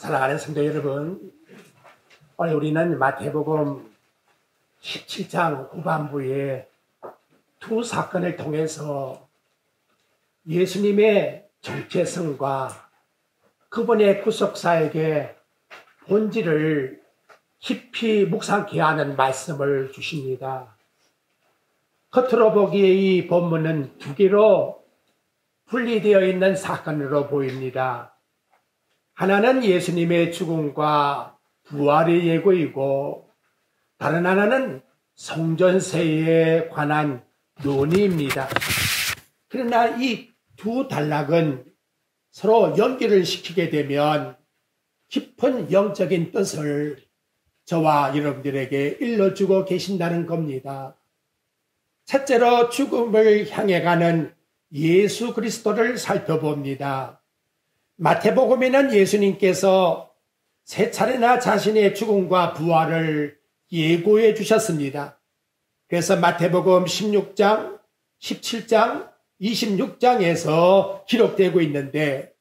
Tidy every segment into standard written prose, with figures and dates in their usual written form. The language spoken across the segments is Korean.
사랑하는 성도 여러분, 오늘 우리는 마태복음 17장 후반부에 두 사건을 통해서 예수님의 정체성과 그분의 구속사에게 본질을 깊이 묵상케 하는 말씀을 주십니다. 겉으로 보기에 이 본문은 두 개로 분리되어 있는 사건으로 보입니다. 하나는 예수님의 죽음과 부활의 예고이고 다른 하나는 성전세에 관한 논의입니다. 그러나 이 두 단락은 서로 연결을 시키게 되면 깊은 영적인 뜻을 저와 여러분들에게 일러주고 계신다는 겁니다. 첫째로 죽음을 향해 가는 예수 그리스도를 살펴봅니다. 마태복음에는 예수님께서 세 차례나 자신의 죽음과 부활을 예고해 주셨습니다. 그래서 마태복음 16장, 17장, 26장에서 기록되고 있는데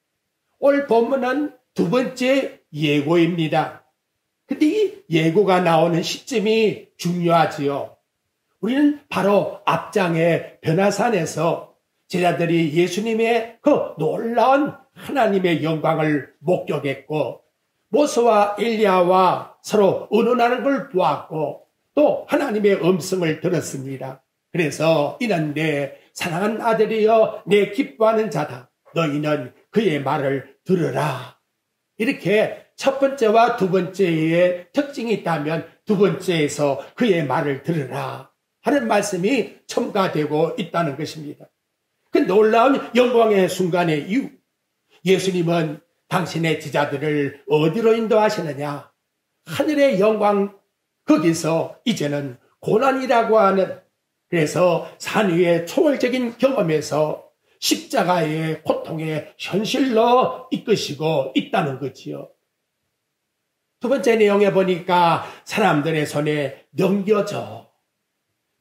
오늘 본문은 두 번째 예고입니다. 근데 이 예고가 나오는 시점이 중요하지요. 우리는 바로 앞장의 변화산에서 제자들이 예수님의 그 놀라운 하나님의 영광을 목격했고 모세와 엘리야와 서로 의논하는 걸 보았고 또 하나님의 음성을 들었습니다. 그래서 이는 내 사랑하는 아들이여 내 기뻐하는 자다. 너희는 그의 말을 들으라. 이렇게 첫 번째와 두 번째의 특징이 있다면 두 번째에서 그의 말을 들으라 하는 말씀이 첨가되고 있다는 것입니다. 그 놀라운 영광의 순간의 이유, 예수님은 당신의 제자들을 어디로 인도하시느냐? 하늘의 영광, 거기서 이제는 고난이라고 하는, 그래서 산 위의 초월적인 경험에서 십자가의 고통의 현실로 이끄시고 있다는 거지요. 두 번째 내용에 보니까 사람들의 손에 넘겨져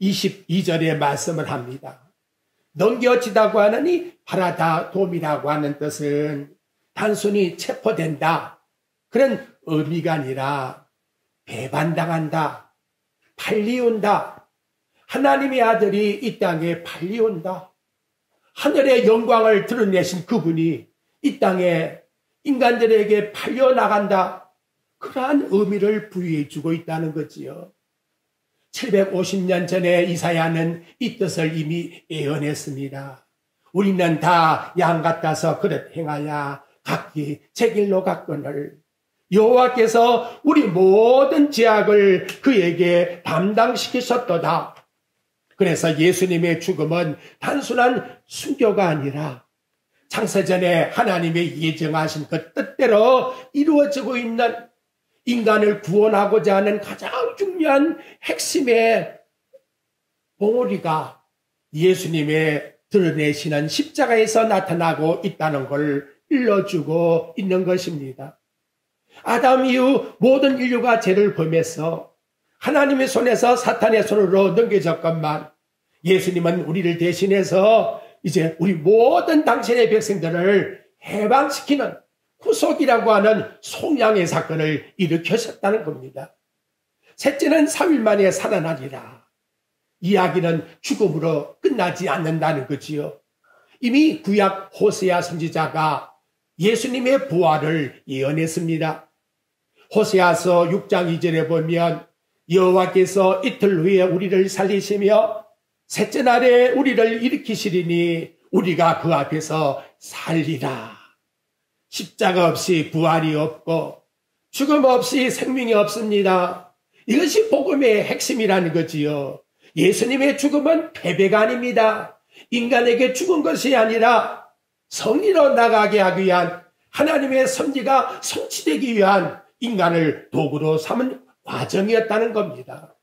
22절에 말씀을 합니다. 넘겨지다고 하느니 파라다돔이라고 하는 뜻은 단순히 체포된다 그런 의미가 아니라 배반당한다, 팔리운다, 하나님의 아들이 이 땅에 팔리운다, 하늘의 영광을 드러내신 그분이 이 땅에 인간들에게 팔려나간다, 그러한 의미를 부여해주고 있다는 거지요. 750년 전에 이사야는 이 뜻을 이미 예언했습니다. 우리는 다 양 같아서 그릇 행하여 각기 제 길로 갔거늘 여호와께서 우리 모든 죄악을 그에게 담당시키셨도다. 그래서 예수님의 죽음은 단순한 순교가 아니라 창세전에 하나님의 예정하신 그 뜻대로 이루어지고 있는 인간을 구원하고자 하는 가장 중요한 핵심의 봉우리가 예수님의 드러내시는 십자가에서 나타나고 있다는 걸 일러주고 있는 것입니다. 아담 이후 모든 인류가 죄를 범해서 하나님의 손에서 사탄의 손으로 넘겨졌건만 예수님은 우리를 대신해서 이제 우리 모든 당신의 백성들을 해방시키는 구속이라고 하는 속량의 사건을 일으키셨다는 겁니다. 셋째는 3일 만에 살아나리라. 이야기는 죽음으로 끝나지 않는다는 거지요. 이미 구약 호세아 선지자가 예수님의 부활을 예언했습니다. 호세아서 6장 2절에 보면 여호와께서 이틀 후에 우리를 살리시며 셋째 날에 우리를 일으키시리니 우리가 그 앞에서 살리라. 십자가 없이 부활이 없고 죽음 없이 생명이 없습니다. 이것이 복음의 핵심이라는 거지요. 예수님의 죽음은 패배가 아닙니다. 인간에게 죽은 것이 아니라 성리로 나가게 하기 위한 하나님의 섭리가 성취되기 위한 인간을 도구로 삼은 과정이었다는 겁니다.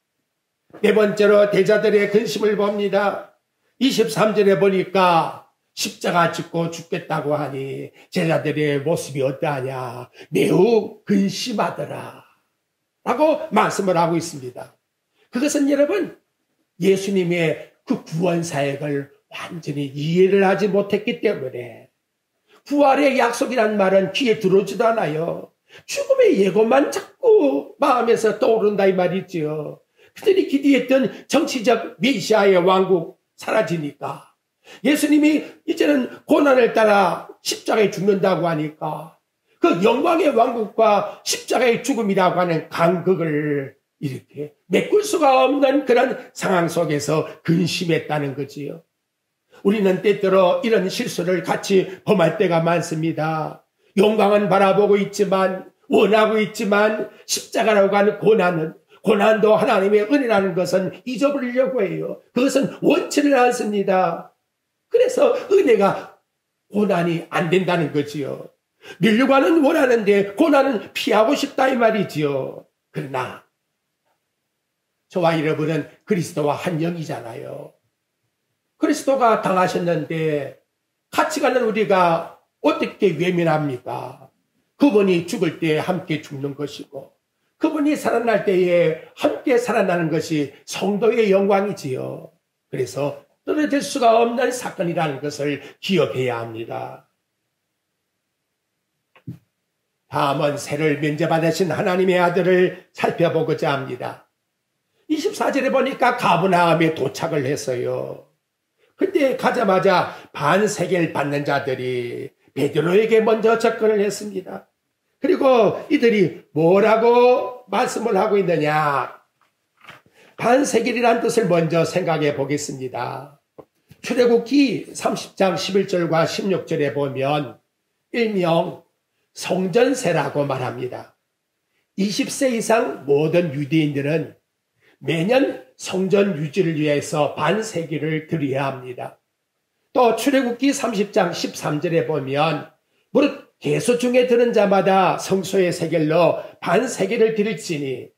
네 번째로 제자들의 근심을 봅니다. 23절에 보니까 십자가 짓고 죽겠다고 하니 제자들의 모습이 어떠하냐? 매우 근심하더라 라고 말씀을 하고 있습니다. 그것은 여러분 예수님의 그 구원 사역을 완전히 이해를 하지 못했기 때문에 부활의 약속이란 말은 귀에 들어오지도 않아요. 죽음의 예고만 자꾸 마음에서 떠오른다 이 말이지요. 그들이 기대했던 정치적 메시아의 왕국 사라지니까, 예수님이 이제는 고난을 따라 십자가에 죽는다고 하니까 그 영광의 왕국과 십자가의 죽음이라고 하는 간극을 이렇게 메꿀 수가 없는 그런 상황 속에서 근심했다는 거지요. 우리는 때때로 이런 실수를 같이 범할 때가 많습니다. 영광은 바라보고 있지만, 원하고 있지만, 십자가라고 하는 고난도 하나님의 은혜라는 것은 잊어버리려고 해요. 그것은 원치를 않습니다. 그래서 은혜가 고난이 안 된다는 거지요. 밀려가는 원하는데 고난은 피하고 싶다 이 말이지요. 그러나 저와 여러분은 그리스도와 한 영이잖아요. 그리스도가 당하셨는데 같이 가는 우리가 어떻게 외면합니까? 그분이 죽을 때 함께 죽는 것이고, 그분이 살아날 때에 함께 살아나는 것이 성도의 영광이지요. 그래서 떨어질 수가 없는 사건이라는 것을 기억해야 합니다. 다음은 새를 면제받으신 하나님의 아들을 살펴보고자 합니다. 24절에 보니까 가버나움에 도착을 했어요. 근데 가자마자 반세계를 받는 자들이 베드로에게 먼저 접근을 했습니다. 그리고 이들이 뭐라고 말씀을 하고 있느냐? 반세겔이라는 뜻을 먼저 생각해 보겠습니다. 출애굽기 30장 11절과 16절에 보면 일명 성전세라고 말합니다. 20세 이상 모든 유대인들은 매년 성전 유지를 위해서 반세기를 드려야 합니다. 또 출애굽기 30장 13절에 보면 무릇 계수 중에 드는 자마다 성소의 세겔로 반세기를 드릴지니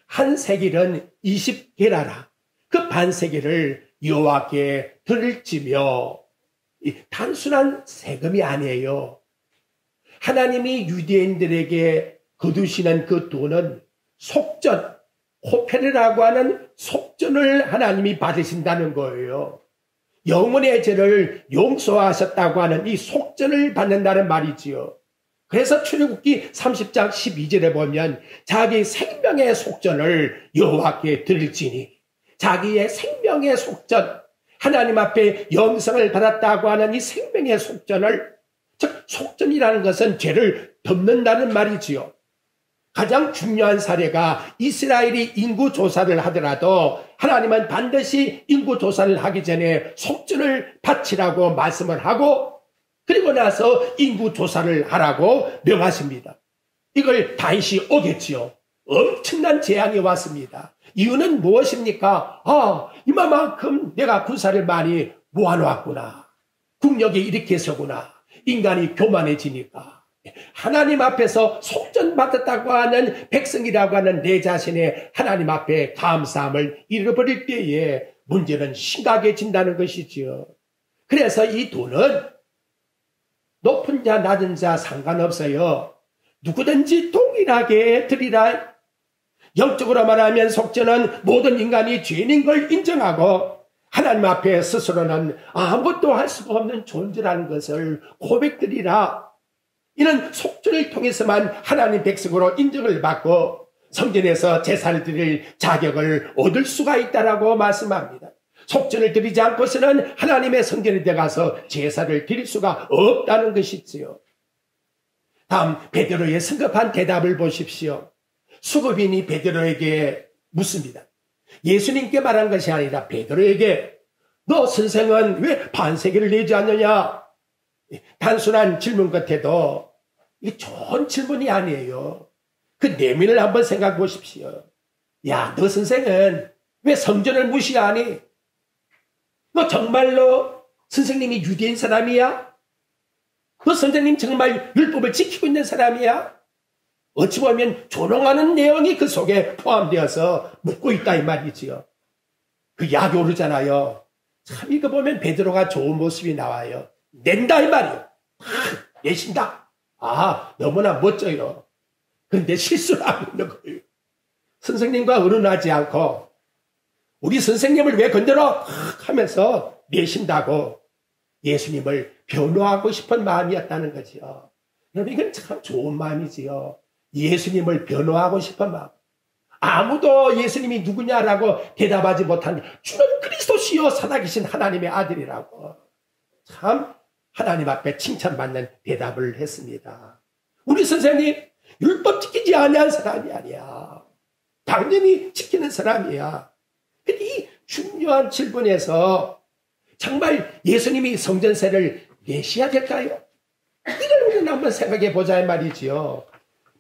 한 세겔은 20게라라. 그 반세기를 여호와께 드릴지며, 단순한 세금이 아니에요. 하나님이 유대인들에게 거두시는 그 돈은 속전, 호페르라고 하는 속전을 하나님이 받으신다는 거예요. 영혼의 죄를 용서하셨다고 하는 이 속전을 받는다는 말이지요. 그래서 출애굽기 30장 12절에 보면 자기 생명의 속전을 여호와께 드릴지니, 자기의 생명의 속전, 하나님 앞에 영생을 받았다고 하는 이 생명의 속전을, 즉 속전이라는 것은 죄를 덮는다는 말이지요. 가장 중요한 사례가 이스라엘이 인구조사를 하더라도 하나님은 반드시 인구조사를 하기 전에 속전을 바치라고 말씀을 하고, 그리고 나서 인구조사를 하라고 명하십니다. 이걸 다윗이 오겠지요. 엄청난 재앙이 왔습니다. 이유는 무엇입니까? 이만큼 내가 군사를 많이 모아놓았구나. 국력이 이렇게 서구나. 인간이 교만해지니까. 하나님 앞에서 속전받았다고 하는 백성이라고 하는 내 자신의 하나님 앞에 감사함을 잃어버릴 때에 문제는 심각해진다는 것이지요. 그래서 이 돈은 높은 자 낮은 자 상관없어요. 누구든지 동일하게 드리라. 영적으로 말하면 속전은 모든 인간이 죄인인 걸 인정하고 하나님 앞에 스스로는 아무것도 할 수가 없는 존재라는 것을 고백드리라. 이는 속전을 통해서만 하나님 백성으로 인정을 받고 성전에서 제사를 드릴 자격을 얻을 수가 있다라고 말씀합니다. 속전을 드리지 않고서는 하나님의 성전에 들어가서 제사를 드릴 수가 없다는 것이지요. 다음 베드로의 성급한 대답을 보십시오. 수급인이 베드로에게 묻습니다. 예수님께 말한 것이 아니라 베드로에게, 너 선생은 왜 반세기를 내지 않느냐? 단순한 질문 같아도 이게 좋은 질문이 아니에요. 그 내면을 한번 생각해 보십시오. 야, 너 선생은 왜 성전을 무시하니? 너 정말로 선생님이 유대인 사람이야? 너 선생님 정말 율법을 지키고 있는 사람이야? 어찌 보면 조롱하는 내용이 그 속에 포함되어서 묻고 있다 이 말이지요. 그 약이 오르잖아요. 참 이거 보면 베드로가 좋은 모습이 나와요. 낸다 이 말이에요. 내신다. 너무나 멋져요. 그런데 실수를 하고 있는 거예요. 선생님과 의논하지 않고 우리 선생님을 왜 건드려? 하면서 내신다고 예수님을 변호하고 싶은 마음이었다는 거지요. 여러분, 이건 참 좋은 마음이지요. 예수님을 변호하고 싶은 마음. 아무도 예수님이 누구냐라고 대답하지 못한 주는 그리스도시요 살아계신 하나님의 아들이라고 참 하나님 앞에 칭찬받는 대답을 했습니다. 우리 선생님 율법 지키지 아니한 사람이 아니야. 당연히 지키는 사람이야. 근데 이 중요한 질문에서 정말 예수님이 성전세를 내셔야 될까요? 이걸 우리는 한번 생각해 보자 이 말이지요.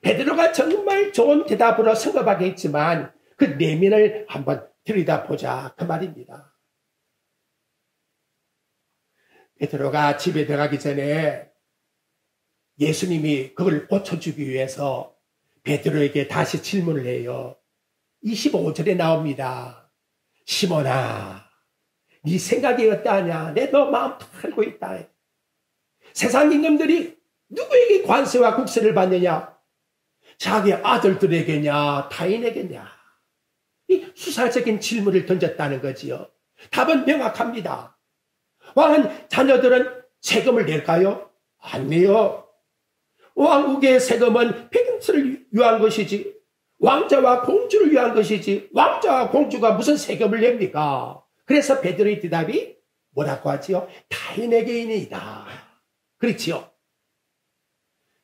베드로가 정말 좋은 대답으로 성급하게 했지만 그 내면을 한번 들여다보자 그 말입니다. 베드로가 집에 들어가기 전에 예수님이 그걸 고쳐주기 위해서 베드로에게 다시 질문을 해요. 25절에 나옵니다. 시몬아, 네 생각이 어떠하냐? 내 너 마음 다 알고 있다. 세상 임금들이 누구에게 관세와 국세를 받느냐? 자기 아들들에게냐? 타인에게냐? 이 수사적인 질문을 던졌다는 거지요. 답은 명확합니다. 왕은 자녀들은 세금을 낼까요? 안 내요. 왕국의 세금은 백성을 위한 것이지 왕자와 공주를 위한 것이지 왕자와 공주가 무슨 세금을 냅니까? 그래서 베드로의 대답이 뭐라고 하지요? 타인에게이니이다. 그렇지요.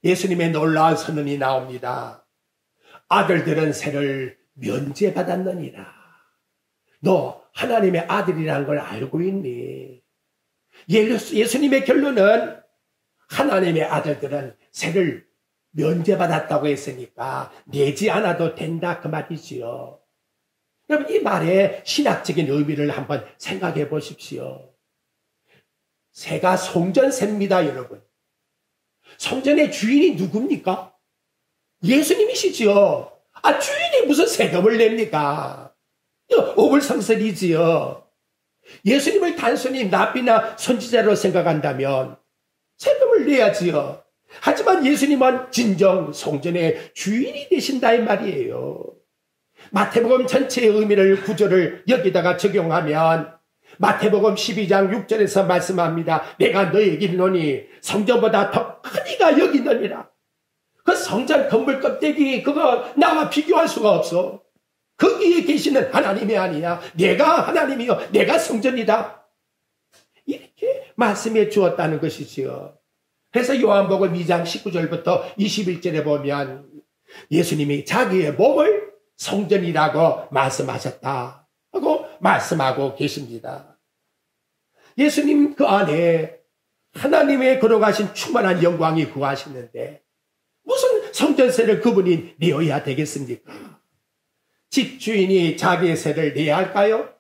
예수님의 놀라운 선언이 나옵니다. 아들들은 세를 면제받았느니라. 너 하나님의 아들이라는 걸 알고 있니? 예수님의 결론은 하나님의 아들들은 세를 면제받았다고 했으니까 내지 않아도 된다 그 말이지요. 여러분 이 말의 신학적인 의미를 한번 생각해 보십시오. 세가 성전세입니다 여러분. 성전의 주인이 누굽니까? 예수님이시지요. 아 주인이 무슨 세금을 냅니까? 오불성설이지요. 예수님을 단순히 납비나 선지자로 생각한다면 세금을 내야지요. 하지만 예수님은 진정 성전의 주인이 되신다 이 말이에요. 마태복음 전체의 의미를 구절을 여기다가 적용하면 마태복음 12장 6절에서 말씀합니다. 내가 너에게 이르노니 성전보다 더 큰 이가 여기 있느니라. 그 성전 건물 껍데기 그거 나와 비교할 수가 없어. 거기에 계시는 하나님이 아니냐. 내가 하나님이요 내가 성전이다. 이렇게 말씀해 주었다는 것이지요. 그래서 요한복음 2장 19절부터 21절에 보면 예수님이 자기의 몸을 성전이라고 말씀하셨다 하고 말씀하고 계십니다. 예수님 그 안에 하나님의 걸어가신 충만한 영광이 구하시는데 무슨 성전세를 그분이 내어야 되겠습니까? 집주인이 자기의 세를 내야 할까요?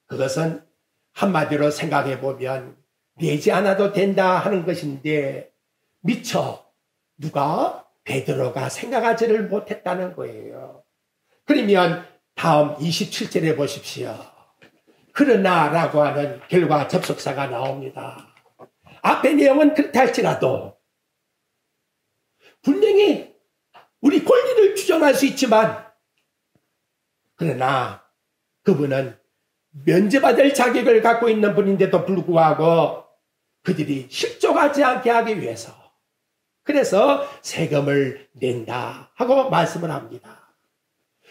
그것은 한마디로 생각해 보면 내지 않아도 된다 하는 것인데 미처 누가 베드로가 생각하지를 못했다는 거예요. 그러면 다음 27절에 보십시오. 그러나 라고 하는 결과 접속사가 나옵니다. 앞의 내용은 그렇다 할지라도 분명히 우리 권리를 주장할 수 있지만 그러나 그분은 면제받을 자격을 갖고 있는 분인데도 불구하고 그들이 실족하지 않게 하기 위해서 그래서 세금을 낸다 하고 말씀을 합니다.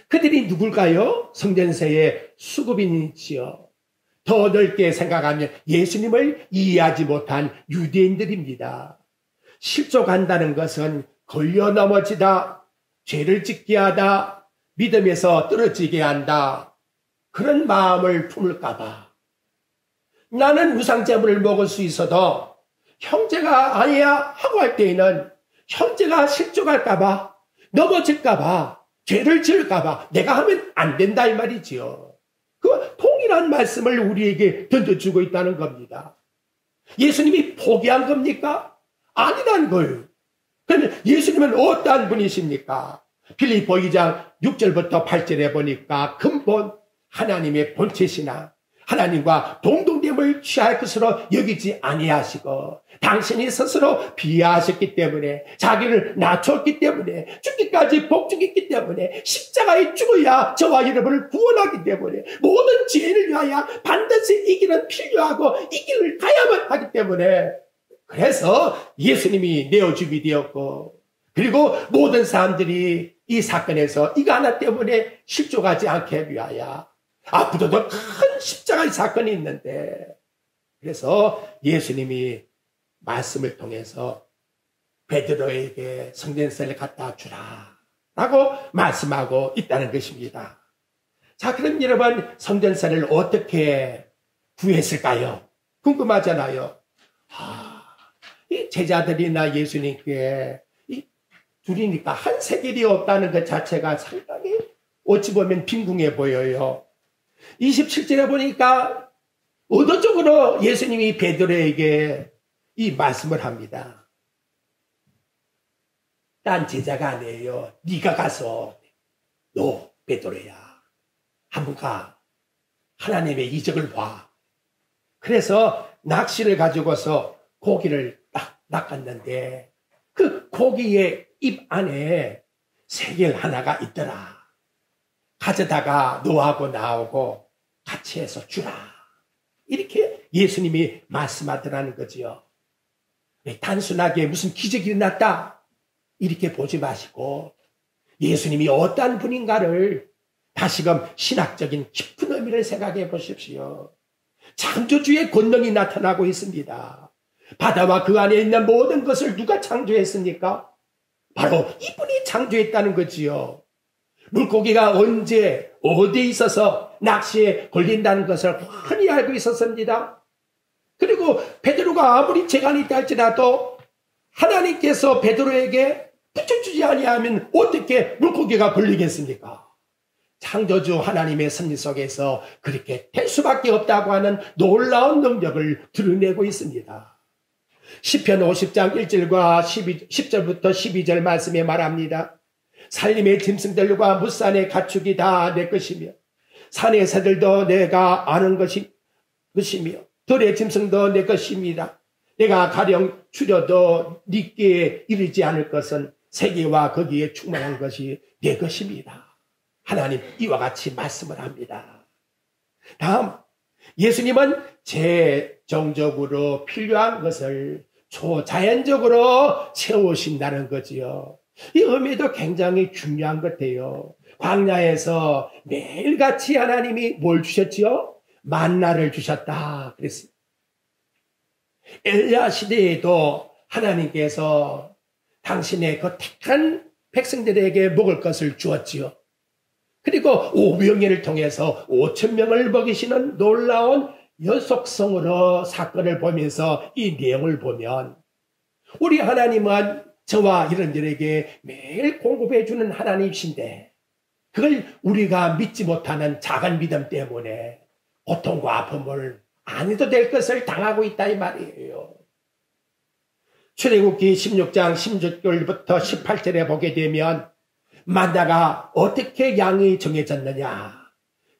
그들이 누굴까요? 성전세의 수급인이지요. 더 넓게 생각하면 예수님을 이해하지 못한 유대인들입니다. 실족한다는 것은 걸려 넘어지다, 죄를 짓게 하다, 믿음에서 떨어지게 한다. 그런 마음을 품을까봐. 나는 우상제물을 먹을 수 있어도 형제가 아니야 하고 할 때에는 형제가 실족할까봐, 넘어질까봐, 죄를 지을까봐 내가 하면 안 된다 이 말이지요. 그 동일한 말씀을 우리에게 던져주고 있다는 겁니다. 예수님이 포기한 겁니까? 아니란 거예요. 그러면 예수님은 어떠한 분이십니까? 빌립보 2장 6절부터 8절에 보니까 근본 하나님의 본체시나 하나님과 동등됨을 취할 것으로 여기지 아니하시고 당신이 스스로 비하하셨기 때문에 자기를 낮췄기 때문에 죽기까지 복종했기 때문에 십자가에 죽어야 저와 여러분을 구원하기 때문에 모든 죄를 위하여 반드시 이 길은 필요하고 이 길을 가야만 하기 때문에 그래서 예수님이 내어주게 되었고 그리고 모든 사람들이 이 사건에서 이거 하나 때문에 실족하지 않게 위하여 앞으로도 큰 십자가의 사건이 있는데, 그래서 예수님이 말씀을 통해서 베드로에게 성전세를 갖다 주라 라고 말씀하고 있다는 것입니다. 자, 그럼 여러분, 성전세를 어떻게 구했을까요? 궁금하잖아요. 이 제자들이나 예수님께 이 둘이니까 한 세겔이 없다는 것 자체가 상당히 어찌 보면 빈궁해 보여요. 27절에 보니까 의도적으로 예수님이 베드로에게 이 말씀을 합니다. 딴 제자가 아니에요. 네가 가서, 너 베드로야, 한번 가. 하나님의 이적을 봐. 그래서 낚시를 가지고서 고기를 딱 낚았는데 그 고기의 입 안에 세겔 하나가 있더라. 가져다가 너하고 나오고 같이 해서 주라. 이렇게 예수님이 말씀하더라는 거지요. 단순하게 무슨 기적이 일어났다 이렇게 보지 마시고 예수님이 어떠한 분인가를 다시금 신학적인 깊은 의미를 생각해 보십시오. 창조주의 권능이 나타나고 있습니다. 바다와 그 안에 있는 모든 것을 누가 창조했습니까? 바로 이분이 창조했다는 거지요. 물고기가 언제 어디에 있어서 낚시에 걸린다는 것을 훤히 알고 있었습니다. 그리고 베드로가 아무리 재간이 있다 할지라도 하나님께서 베드로에게 붙여주지 아니하면 어떻게 물고기가 걸리겠습니까? 창조주 하나님의 섭리 속에서 그렇게 될 수밖에 없다고 하는 놀라운 능력을 드러내고 있습니다. 시편 50장 1절과 10절부터 12절 말씀에 말합니다. 산림의 짐승들과 무산의 가축이 다 내 것이며 산의 새들도 내가 아는 것이며 들의 짐승도 내 것입니다. 내가 가령 추려도 네게 이르지 않을 것은 세계와 거기에 충만한 것이 내 것입니다. 하나님 이와 같이 말씀을 합니다. 다음, 예수님은 재정적으로 필요한 것을 초자연적으로 채우신다는 거지요. 이 의미도 굉장히 중요한 것 같아요. 광야에서 매일같이 하나님이 뭘 주셨지요? 만나를 주셨다 그랬어요. 엘리야 시대에도 하나님께서 당신의 그 택한 백성들에게 먹을 것을 주었지요. 그리고 오병이를 통해서 5,000명을 먹이시는 놀라운 연속성으로 사건을 보면서 이 내용을 보면 우리 하나님은 저와 이런들에게 매일 공급해 주는 하나님이신데 그걸 우리가 믿지 못하는 작은 믿음 때문에 고통과 아픔을 안 해도 될 것을 당하고 있다 이 말이에요. 출애굽기 16장 16절부터 18절에 보게 되면 만나가 어떻게 양이 정해졌느냐.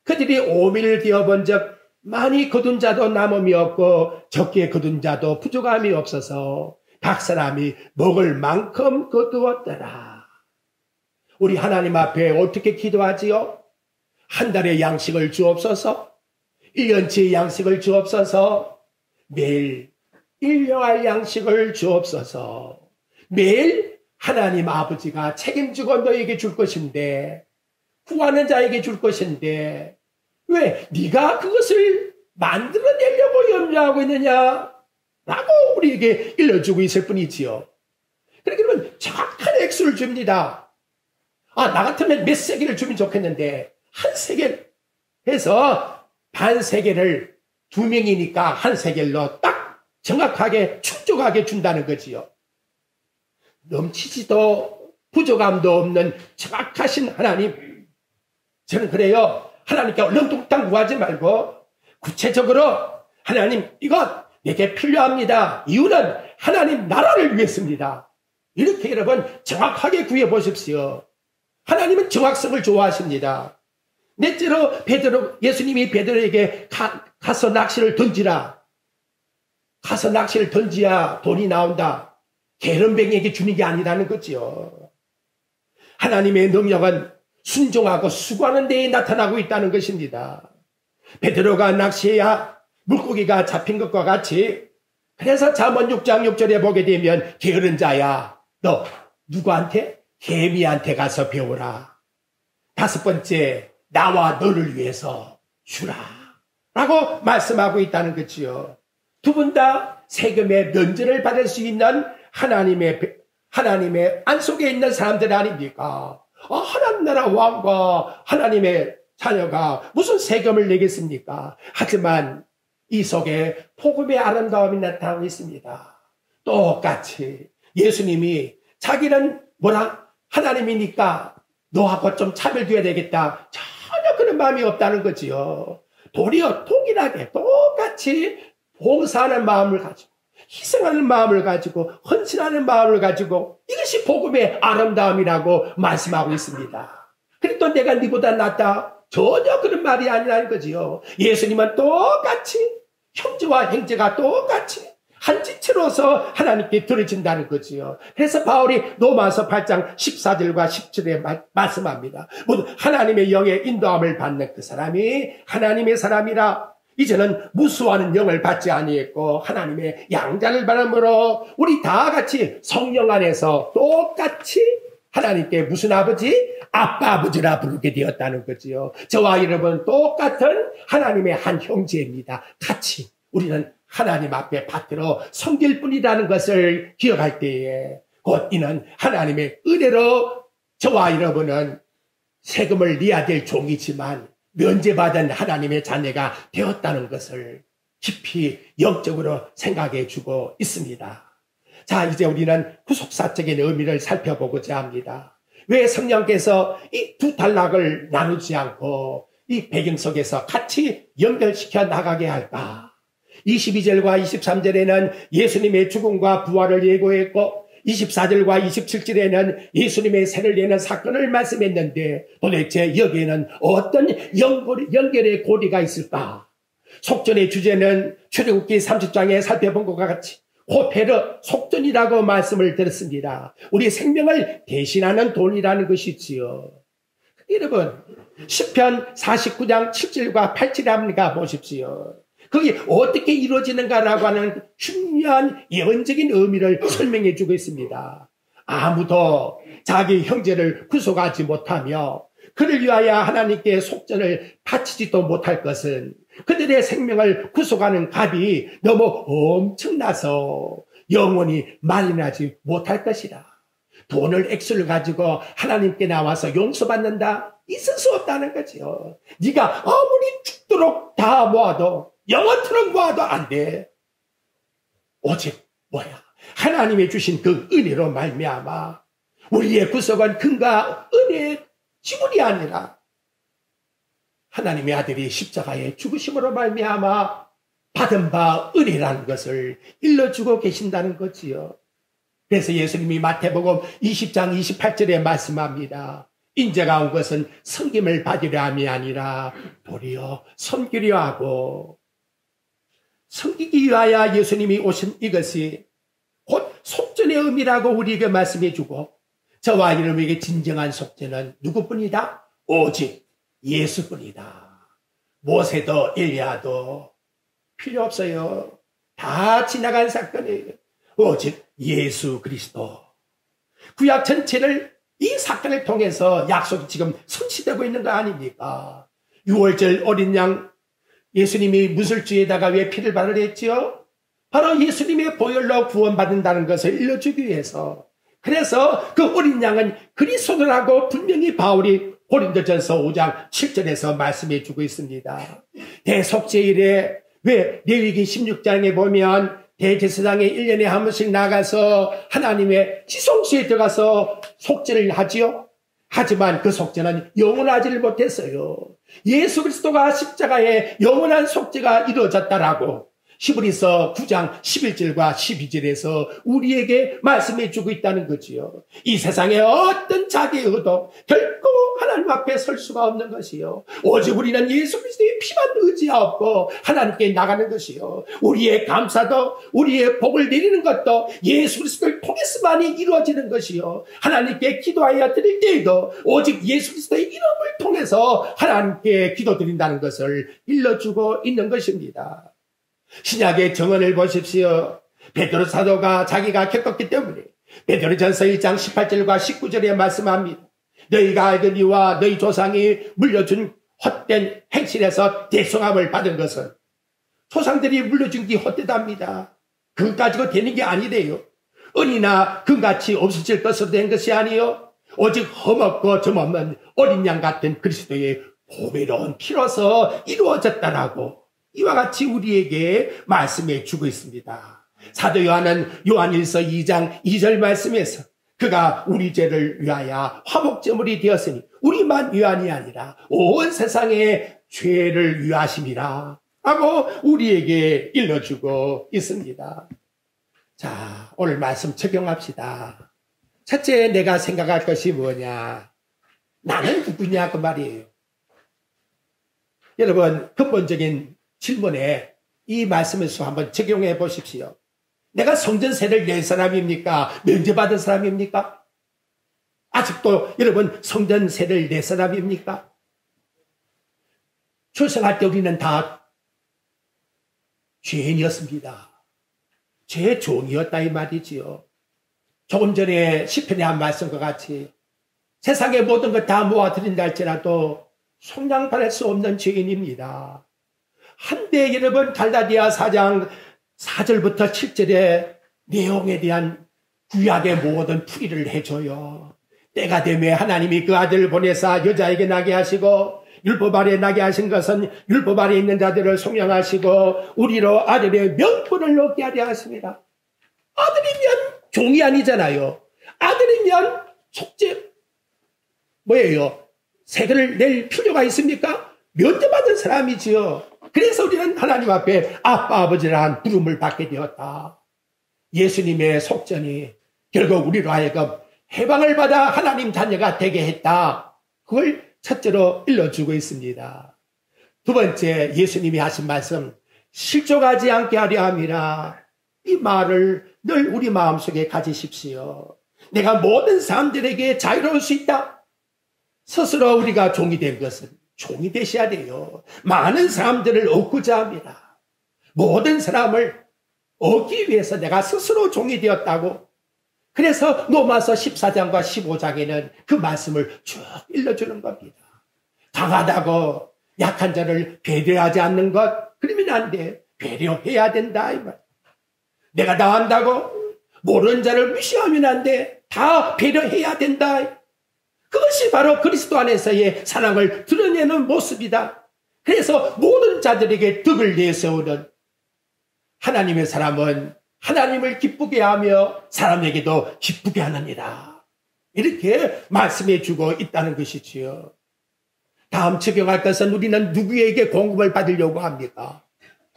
그들이 5일을 되어본 적 많이 거둔 자도 남음이 없고 적게 거둔 자도 부족함이 없어서 각 사람이 먹을 만큼 거두었더라. 우리 하나님 앞에 어떻게 기도하지요? 한 달의 양식을 주옵소서, 1년치의 양식을 주옵소서, 매일 1년할 양식을 주옵소서. 매일 하나님 아버지가 책임지고 너에게 줄 것인데, 구하는 자에게 줄 것인데 왜 네가 그것을 만들어내려고 염려하고 있느냐? 라고 우리에게 일러주고 있을 뿐이지요. 그러면 정확한 액수를 줍니다. 나 같으면 몇 세겔을 주면 좋겠는데 한 세겔 해서 반 세겔을 2명이니까 한 세겔로 딱 정확하게 충족하게 준다는 거지요. 넘치지도 부족함도 없는 정확하신 하나님. 저는 그래요. 하나님께 얼렁뚱땅 구하지 말고 구체적으로 하나님 이것 내게 필요합니다. 이유는 하나님 나라를 위해서입니다. 이렇게 여러분 정확하게 구해 보십시오. 하나님은 정확성을 좋아하십니다. 넷째로 예수님이 베드로에게 가서 낚시를 던지라. 가서 낚시를 던지야 돈이 나온다. 게으름뱅이에게 주는 게 아니라는 거지요. 하나님의 능력은 순종하고 수고하는 데에 나타나고 있다는 것입니다. 베드로가 낚시해야 물고기가 잡힌 것과 같이 그래서 잠언 6장 6절에 보게 되면 게으른 자야 너 누구한테? 개미한테 가서 배우라. 다섯 번째, 나와 너를 위해서 주라. 라고 말씀하고 있다는 거지요. 두 분 다 세금의 면제를 받을 수 있는 하나님의 안속에 있는 사람들 아닙니까? 하나님 나라 왕과 하나님의 자녀가 무슨 세금을 내겠습니까? 하지만 이 속에 복음의 아름다움이 나타나고 있습니다. 똑같이 예수님이 자기는 하나님이니까 너하고 좀 차별돼야 되겠다. 전혀 그런 마음이 없다는 거지요. 도리어 동일하게 똑같이 봉사하는 마음을 가지고 희생하는 마음을 가지고 헌신하는 마음을 가지고 이것이 복음의 아름다움이라고 말씀하고 있습니다. 그래도 내가 네보다 낫다. 전혀 그런 말이 아니라는 거지요. 예수님은 똑같이 형제와 형제가 똑같이 한 지체로서 하나님께 드려진다는 거지요. 그래서 바울이 로마서 8장 14절과 17절에 말씀합니다. 모두 하나님의 영의 인도함을 받는 그 사람이 하나님의 사람이라. 이제는 무수하는 영을 받지 아니했고 하나님의 양자를 받음으로 우리 다 같이 성령 안에서 똑같이 하나님께 무슨 아버지? 아빠 아버지라 부르게 되었다는 거지요. 저와 여러분 똑같은 하나님의 한 형제입니다. 같이 우리는 하나님 앞에 받들어 섬길 뿐이라는 것을 기억할 때에 곧 이는 하나님의 은혜로 저와 여러분은 세금을 내야 될 종이지만 면제받은 하나님의 자녀가 되었다는 것을 깊이 영적으로 생각해 주고 있습니다. 자, 이제 우리는 구속사적인 의미를 살펴보고자 합니다. 왜 성령께서 이 두 단락을 나누지 않고 이 배경 속에서 같이 연결시켜 나가게 할까? 22절과 23절에는 예수님의 죽음과 부활을 예고했고 24절과 27절에는 예수님의 세를 내는 사건을 말씀했는데 도대체 여기에는 어떤 연결의 고리가 있을까? 속전의 주제는 출애굽기 30장에 살펴본 것과 같이 호페르 속전이라고 말씀을 드렸습니다. 우리 생명을 대신하는 돈이라는 것이지요. 여러분 시편 49장 7절과 8절에 한번 가보십시오. 그게 어떻게 이루어지는가라고 하는 중요한 예언적인 의미를 설명해 주고 있습니다. 아무도 자기 형제를 구속하지 못하며 그를 위하여 하나님께 속전을 바치지도 못할 것은 그들의 생명을 구속하는 값이 너무 엄청나서 영원히 마련하지 못할 것이라. 돈을 액수를 가지고 하나님께 나와서 용서받는다? 있을 수 없다는 거지요. 네가 아무리 죽도록 다 모아도 영원토록 모아도 안 돼. 오직 하나님의 주신 그 은혜로 말미암아 우리의 구속은 근가 은혜의 지분이 아니라 하나님의 아들이 십자가에 죽으심으로 말미암아 받은 바 은혜라는 것을 일러주고 계신다는 거지요. 그래서 예수님이 마태복음 20장 28절에 말씀합니다. 인자가 온 것은 섬김을 받으려 함이 아니라 도리어 섬기려 하고, 섬기기 위하여 예수님이 오신 이것이 곧 속전의 의미라고 우리에게 말씀해 주고, 저와 여러분에게 진정한 속전은 누구뿐이다? 오직 예수뿐이다. 모세도 엘리야도 필요 없어요. 다 지나간 사건이에요. 오직 예수 그리스도. 구약 전체를 이 사건을 통해서 약속이 지금 성취되고 있는 거 아닙니까? 6월절 어린 양 예수님이 무술주에다가 왜 피를 바르려 했지요? 바로 예수님의 보혈로 구원받는다는 것을 일러주기 위해서. 그래서 그 어린 양은 그리스도라고 분명히 바울이 고린도전서 5장 7절에서 말씀해 주고 있습니다. 대속죄일에 왜 레위기 16장에 보면 대제사장이 1년에 한 번씩 나가서 하나님의 지성소에 들어가서 속죄를 하지요. 하지만 그 속죄는 영원하지를 못했어요. 예수 그리스도가 십자가에 영원한 속죄가 이루어졌다라고 히브리서 9장 11절과 12절에서 우리에게 말씀해 주고 있다는 거지요. 이 세상에 어떤 자기의 의도 결코 하나님 앞에 설 수가 없는 것이요. 오직 우리는 예수 그리스도의 피만 의지하고 하나님께 나가는 것이요. 우리의 감사도 우리의 복을 내리는 것도 예수 그리스도를 통해서만이 이루어지는 것이요. 하나님께 기도하여 드릴 때에도 오직 예수 그리스도의 이름을 통해서 하나님께 기도드린다는 것을 일러주고 있는 것입니다. 신약의 정언을 보십시오. 베드로 사도가 자기가 겪었기 때문에 베드로전서 1장 18절과 19절에 말씀합니다. 너희가 알거니와 너희 조상이 물려준 헛된 행실에서 대성함을 받은 것은 조상들이 물려준 게 헛되답니다. 그것 가지고 되는 게 아니래요. 은이나 금같이 없어질 것으로 된 것이 아니요 오직 흠없고 점없는 어린 양 같은 그리스도의 보배로운 피로서 이루어졌다라고 이와 같이 우리에게 말씀해 주고 있습니다. 사도 요한은 요한일서 2장 2절 말씀에서 그가 우리 죄를 위하여 화목제물이 되었으니 우리만 위함이 아니라 온 세상의 죄를 위하심이라 하고 우리에게 일러주고 있습니다. 자, 오늘 말씀 적용합시다. 첫째, 내가 생각할 것이 뭐냐? 나는 누구냐? 그 말이에요. 여러분, 근본적인 질문에 이 말씀에서 한번 적용해 보십시오. 내가 성전세를 낸 사람입니까? 면제받은 사람입니까? 아직도 여러분 성전세를 낸 사람입니까? 출생할 때 우리는 다 죄인이었습니다. 죄의 종이었다 이 말이지요. 조금 전에 시편에 한 말씀과 같이 세상의 모든 것 다 모아드린다 할지라도 속량받을 수 없는 죄인입니다. 한때 여러분 갈라디아 4장 4절부터 7절의 내용에 대한 구약의 모든 풀이를 해줘요. 때가 되매 하나님이 그 아들을 보내사 여자에게 나게 하시고 율법 아래 나게 하신 것은 율법 아래 있는 자들을 속량하시고 우리로 아들의 명분을 얻게 하려 하십니다. 아들이면 종이 아니잖아요. 아들이면 속죄 뭐예요? 세금을 낼 필요가 있습니까? 면제받은 사람이지요. 그래서 우리는 하나님 앞에 아빠 아버지라는 부름을 받게 되었다. 예수님의 속전이 결국 우리로 하여금 해방을 받아 하나님 자녀가 되게 했다. 그걸 첫째로 일러주고 있습니다. 두 번째, 예수님이 하신 말씀, 실족하지 않게 하려 함이라. 이 말을 늘 우리 마음속에 가지십시오. 내가 모든 사람들에게 자유로울 수 있다. 스스로 우리가 종이 된 것은 종이 되셔야 돼요. 많은 사람들을 얻고자 합니다. 모든 사람을 얻기 위해서 내가 스스로 종이 되었다고. 그래서 로마서 14장과 15장에는 그 말씀을 쭉 일러주는 겁니다. 강하다고 약한 자를 배려하지 않는 것, 그러면 안 돼. 배려해야 된다 이 말. 내가 다 한다고 모르는 자를 무시하면 안 돼. 다 배려해야 된다. 그것이 바로 그리스도 안에서의 사랑을 드러내는 모습이다. 그래서 모든 자들에게 덕을 내세우는 하나님의 사람은 하나님을 기쁘게 하며 사람에게도 기쁘게 하느니라. 이렇게 말씀해 주고 있다는 것이지요. 다음 적용할 것은 우리는 누구에게 공급을 받으려고 합니까?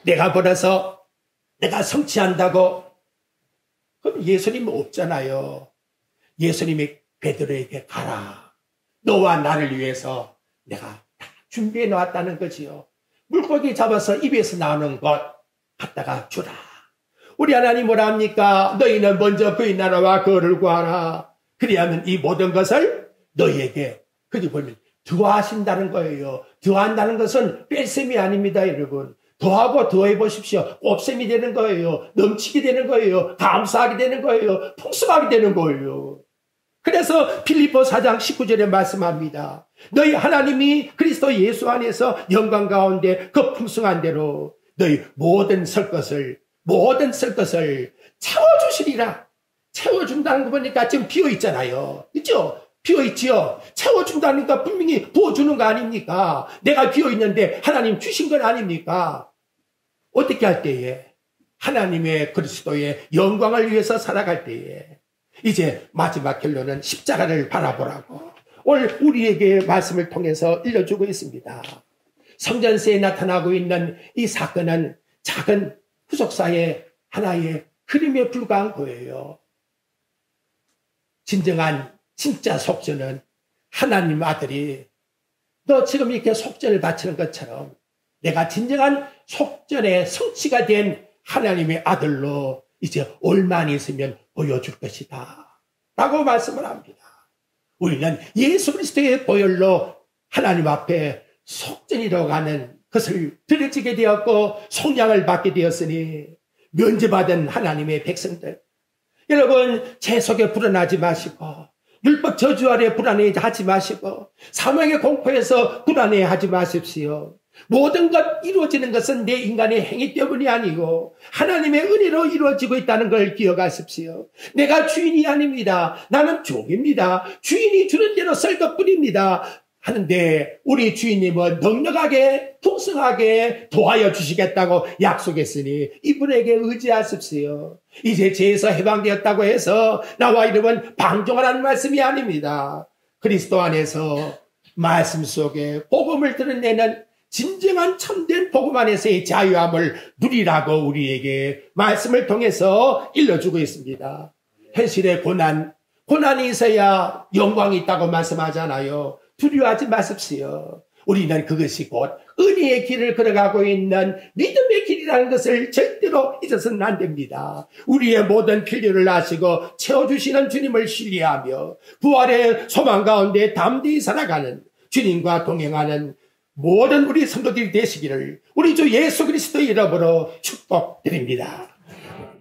내가 벌어서 내가 성취한다고? 그럼 예수님은 없잖아요. 예수님이 베드로에게 가라. 너와 나를 위해서 내가 다 준비해 놓았다는 거지요. 물고기 잡아서 입에서 나오는 것 갖다가 주라. 우리 하나님 뭐라 합니까? 너희는 먼저 그의 나라와 그를 구하라. 그리하면 이 모든 것을 너희에게, 거기 보면 더하신다는 거예요. 더한다는 것은 뺄셈이 아닙니다, 여러분. 더하고 더해 보십시오. 곱셈이 되는 거예요. 넘치게 되는 거예요. 감사하게 되는 거예요. 풍성하게 되는 거예요. 그래서 필리포 4장 19절에 말씀합니다. 너희 하나님이 그리스도 예수 안에서 영광 가운데 그 풍성한 대로 너희 모든 설 것을 채워주시리라. 채워준다는 거 보니까 지금 비어있잖아요. 그죠? 비어있지요? 채워준다니까 분명히 부어주는 거 아닙니까? 내가 비어있는데 하나님 주신 건 아닙니까? 어떻게 할 때에? 하나님의 그리스도의 영광을 위해서 살아갈 때에 이제 마지막 결론은 십자가를 바라보라고 오늘 우리에게 말씀을 통해서 일러주고 있습니다. 성전세에 나타나고 있는 이 사건은 작은 후속사의 하나의 그림에 불과한 거예요. 진짜 속전은 하나님 아들이 너 지금 이렇게 속전을 바치는 것처럼 내가 진정한 속전의 성취가 된 하나님의 아들로 이제 얼마 있으면 보여줄 것이다 라고 말씀을 합니다. 우리는 예수 그리스도의 보혈로 하나님 앞에 속전이라고 하는 것을 드려지게 되었고 속량을 받게 되었으니 면제받은 하나님의 백성들, 여러분, 제 속에 불안하지 마시고, 율법 저주 아래 불안해하지 마시고, 사망의 공포에서 불안해하지 마십시오. 모든 것 이루어지는 것은 내 인간의 행위 때문이 아니고 하나님의 은혜로 이루어지고 있다는 걸 기억하십시오. 내가 주인이 아닙니다. 나는 종입니다. 주인이 주는 대로 썰 것뿐입니다. 하는데 우리 주인님은 넉넉하게 풍성하게 도와여 주시겠다고 약속했으니 이분에게 의지하십시오. 이제 죄에서 해방되었다고 해서 나와 여러분 방종하라는 말씀이 아닙니다. 그리스도 안에서 말씀 속에 복음을 들어내는 진정한 참된 복음 안에서의 자유함을 누리라고 우리에게 말씀을 통해서 일러주고 있습니다. 현실의 고난이 있어야 영광이 있다고 말씀하잖아요. 두려워하지 마십시오. 우리는 그것이 곧 은혜의 길을 걸어가고 있는 믿음의 길이라는 것을 절대로 잊어서는 안 됩니다. 우리의 모든 필요를 아시고 채워주시는 주님을 신뢰하며 부활의 소망 가운데 담대히 살아가는 주님과 동행하는 모든 우리 성도들이 되시기를 우리 주 예수 그리스도의 이름으로 축복드립니다.